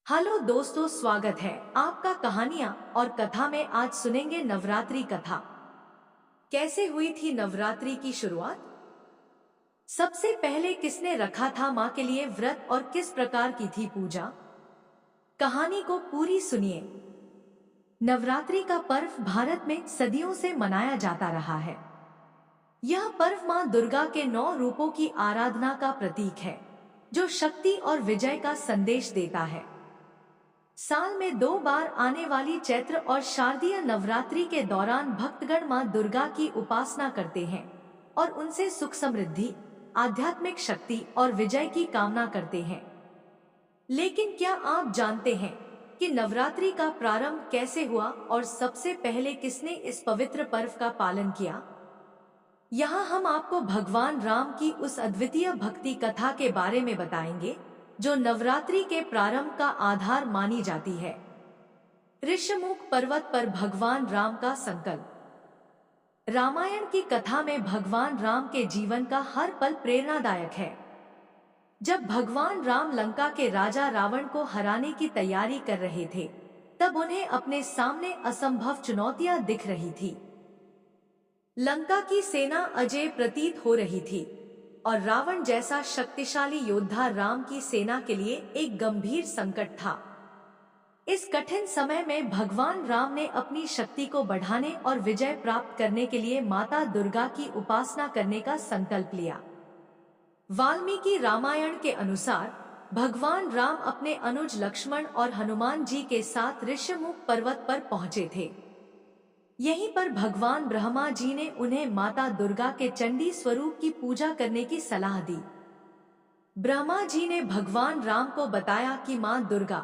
Hello दोस्तों, स्वागत है आपका कहानियाँ और कथा में। आज सुनेंगे नवरात्रि कथा। कैसे हुई थी नवरात्रि की शुरुआत? सबसे पहले किसने रखा था माँ के लिए व्रत और किस प्रकार की थी पूजा? कहानी को पूरी सुनिए। नवरात्रि का पर्व भारत में सदियों से मनाया जाता रहा है। यह पर्व माँ दुर्गा के 9 रूपों की आराधना का प्रतीक है, जो शक्ति और विजय का संदेश देता है। साल में 2 बार आने वाली चैत्र और शारदीय नवरात्रि के दौरान भक्तगण मां दुर्गा की उपासना करते हैं और उनसे सुख समृद्धि, आध्यात्मिक शक्ति और विजय की कामना करते हैं। लेकिन क्या आप जानते हैं कि नवरात्रि का प्रारंभ कैसे हुआ और सबसे पहले किसने इस पवित्र पर्व का पालन किया? यहाँ हम आपको भगवान राम की उस अद्वितीय भक्ति कथा के बारे में बताएंगे, जो नवरात्रि के प्रारंभ का आधार मानी जाती है। ऋषमुख पर्वत पर भगवान राम का संकल्प। रामायण की कथा में भगवान राम के जीवन का हर पल प्रेरणादायक है। जब भगवान राम लंका के राजा रावण को हराने की तैयारी कर रहे थे, तब उन्हें अपने सामने असंभव चुनौतियां दिख रही थी। लंका की सेना अजेय प्रतीत हो रही थी और रावण जैसा शक्तिशाली योद्धा राम की सेना के लिए एक गंभीर संकट था। इस कठिन समय में भगवान राम ने अपनी शक्ति को बढ़ाने और विजय प्राप्त करने के लिए माता दुर्गा की उपासना करने का संकल्प लिया। वाल्मीकि रामायण के अनुसार भगवान राम अपने अनुज लक्ष्मण और हनुमान जी के साथ ऋषमुख पर्वत पर पहुंचे थे। यहीं पर भगवान ब्रह्मा जी ने उन्हें माता दुर्गा के चंडी स्वरूप की पूजा करने की सलाह दी। ब्रह्मा जी ने भगवान राम को बताया कि मां दुर्गा,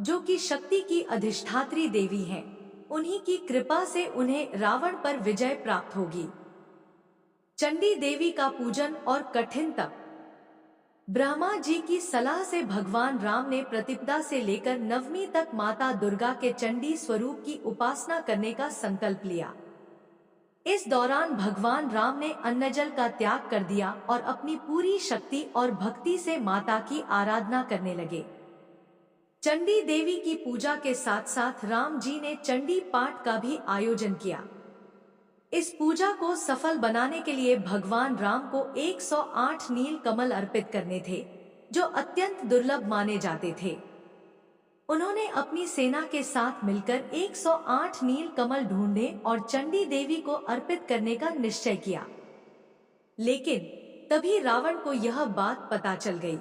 जो कि शक्ति की अधिष्ठात्री देवी हैं, उन्हीं की कृपा से उन्हें रावण पर विजय प्राप्त होगी। चंडी देवी का पूजन और कठिन तप। ब्रह्मा जी की सलाह से भगवान राम ने प्रतिपदा से लेकर नवमी तक माता दुर्गा के चंडी स्वरूप की उपासना करने का संकल्प लिया। इस दौरान भगवान राम ने अन्नजल का त्याग कर दिया और अपनी पूरी शक्ति और भक्ति से माता की आराधना करने लगे। चंडी देवी की पूजा के साथ साथ राम जी ने चंडी पाठ का भी आयोजन किया। इस पूजा को सफल बनाने के लिए भगवान राम को 108 नील कमल अर्पित करने थे, जो अत्यंत दुर्लभ माने जाते थे। उन्होंने अपनी सेना के साथ मिलकर 108 नील कमल ढूंढे और चंडी देवी को अर्पित करने का निश्चय किया। लेकिन तभी रावण को यह बात पता चल गई।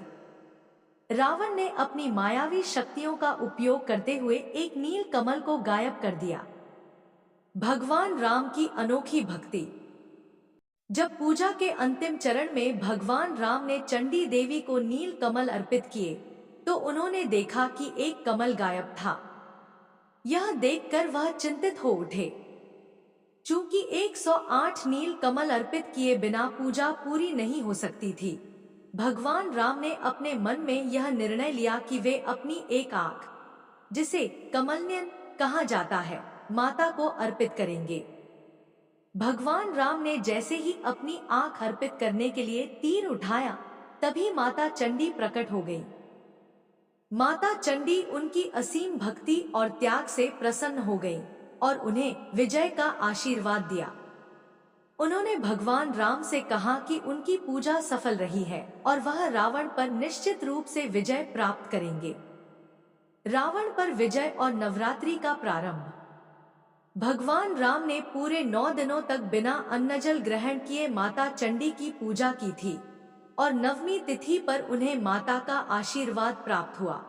रावण ने अपनी मायावी शक्तियों का उपयोग करते हुए एक नील कमल को गायब कर दिया। भगवान राम की अनोखी भक्ति। जब पूजा के अंतिम चरण में भगवान राम ने चंडी देवी को नील कमल अर्पित किए, तो उन्होंने देखा कि एक कमल गायब था। यह देखकर वह चिंतित हो उठे। चूंकि 108 नील कमल अर्पित किए बिना पूजा पूरी नहीं हो सकती थी, भगवान राम ने अपने मन में यह निर्णय लिया कि वे अपनी एक आंख, जिसे कमलनयन कहा जाता है, माता को अर्पित करेंगे। भगवान राम ने जैसे ही अपनी आंख अर्पित करने के लिए तीर उठाया, तभी माता चंडी प्रकट हो गई। माता चंडी उनकी असीम भक्ति और त्याग से प्रसन्न हो गई और उन्हें विजय का आशीर्वाद दिया। उन्होंने भगवान राम से कहा कि उनकी पूजा सफल रही है और वह रावण पर निश्चित रूप से विजय प्राप्त करेंगे। रावण पर विजय और नवरात्रि का प्रारंभ। भगवान राम ने पूरे 9 दिनों तक बिना अन्नजल ग्रहण किए माता चंडी की पूजा की थी और नवमी तिथि पर उन्हें माता का आशीर्वाद प्राप्त हुआ।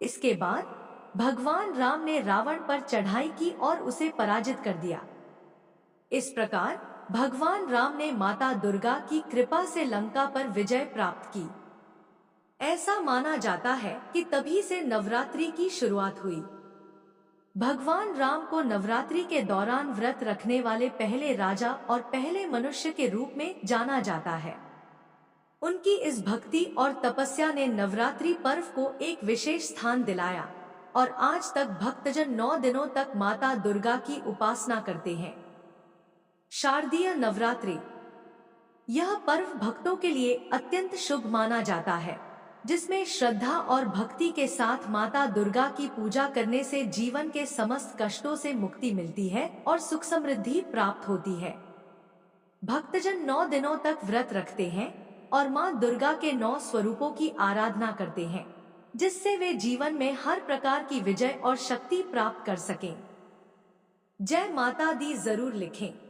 इसके बाद भगवान राम ने रावण पर चढ़ाई की और उसे पराजित कर दिया। इस प्रकार भगवान राम ने माता दुर्गा की कृपा से लंका पर विजय प्राप्त की। ऐसा माना जाता है कि तभी से नवरात्रि की शुरुआत हुई। भगवान राम को नवरात्रि के दौरान व्रत रखने वाले पहले राजा और पहले मनुष्य के रूप में जाना जाता है। उनकी इस भक्ति और तपस्या ने नवरात्रि पर्व को एक विशेष स्थान दिलाया और आज तक भक्तजन 9 दिनों तक माता दुर्गा की उपासना करते हैं। शारदीय नवरात्रि। यह पर्व भक्तों के लिए अत्यंत शुभ माना जाता है, जिसमें श्रद्धा और भक्ति के साथ माता दुर्गा की पूजा करने से जीवन के समस्त कष्टों से मुक्ति मिलती है और सुख समृद्धि प्राप्त होती है। भक्तजन 9 दिनों तक व्रत रखते हैं और मां दुर्गा के 9 स्वरूपों की आराधना करते हैं, जिससे वे जीवन में हर प्रकार की विजय और शक्ति प्राप्त कर सकें। जय माता दी जरूर लिखें।